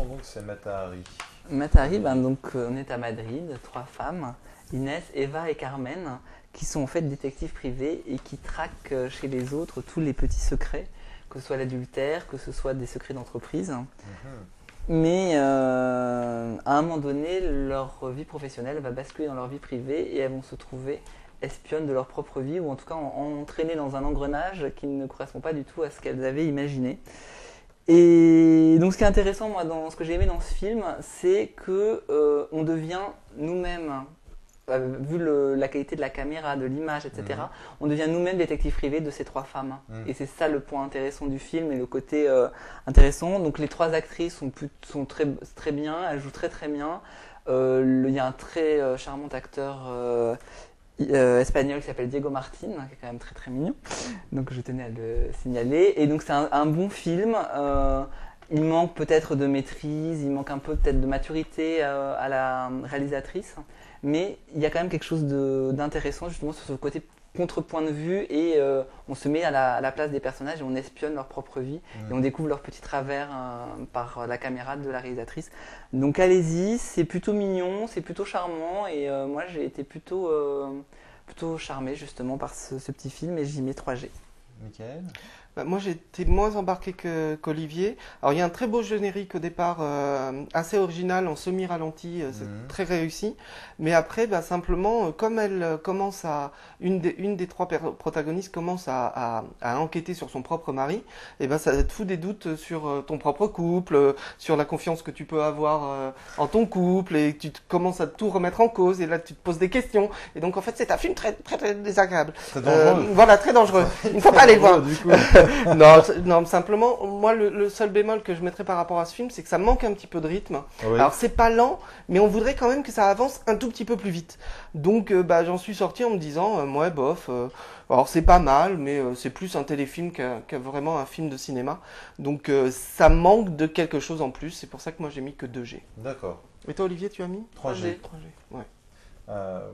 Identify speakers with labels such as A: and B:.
A: son donc c'est Matahari.
B: Matahari, donc on est à Madrid, 3 femmes, Inès, Eva et Carmen, qui sont en fait détectives privés et qui traquent chez les autres tous les petits secrets, que ce soit l'adultère, que ce soit des secrets d'entreprise. Mais à un moment donné, leur vie professionnelle va basculer dans leur vie privée et elles vont se trouver espionnes de leur propre vie, ou en tout cas entraînées dans un engrenage qui ne correspond pas du tout à ce qu'elles avaient imaginé. Et donc ce qui est intéressant, moi, dans ce que j'ai aimé dans ce film, c'est que on devient nous-mêmes, vu la qualité de la caméra, de l'image, etc., on devient nous-mêmes détectives privés de ces 3 femmes. Et c'est ça le point intéressant du film et le côté intéressant. Donc les 3 actrices sont très, très bien, elles jouent très très bien. Il y a un très charmant acteur espagnol qui s'appelle Diego Martin, qui est quand même très très mignon. Donc je tenais à le signaler. Et donc c'est un bon film. Il manque peut-être de maîtrise, il manque un peu peut-être de maturité à la réalisatrice, mais il y a quand même quelque chose d'intéressant justement sur ce côté contre-point de vue et on se met à la place des personnages et on espionne leur propre vie et on découvre leurs petits travers par la caméra de la réalisatrice. Donc allez-y, c'est plutôt mignon, c'est plutôt charmant et moi j'ai été plutôt charmé justement par ce petit film et j'y mets 3G.
A: Michael?
C: Moi j'ai été moins embarqué qu'Olivier. Alors il y a un très beau générique au départ, assez original en semi-ralenti, c'est très réussi. Mais après, simplement, comme elle commence une des 3 protagonistes commence à enquêter sur son propre mari, et ça te fout des doutes sur ton propre couple, sur la confiance que tu peux avoir en ton couple, et tu commences à tout remettre en cause, et là tu te poses des questions. Et donc en fait c'est un film très, très, très désagréable.
A: Très dangereux.
C: Voilà, très dangereux. Il ne faut pas aller le voir. Du coup. non, simplement, moi, le seul bémol que je mettrais par rapport à ce film, c'est que ça manque un petit peu de rythme. Oui. Alors, c'est pas lent, mais on voudrait quand même que ça avance un tout petit peu plus vite. Donc, j'en suis sorti en me disant, ouais, bof, alors c'est pas mal, mais c'est plus un téléfilm qu'un vraiment un film de cinéma. Donc, ça manque de quelque chose en plus. C'est pour ça que moi, j'ai mis que 2G.
A: D'accord.
C: Et toi, Olivier, tu as mis
A: 3G.
C: 3G, ouais.
A: Voilà.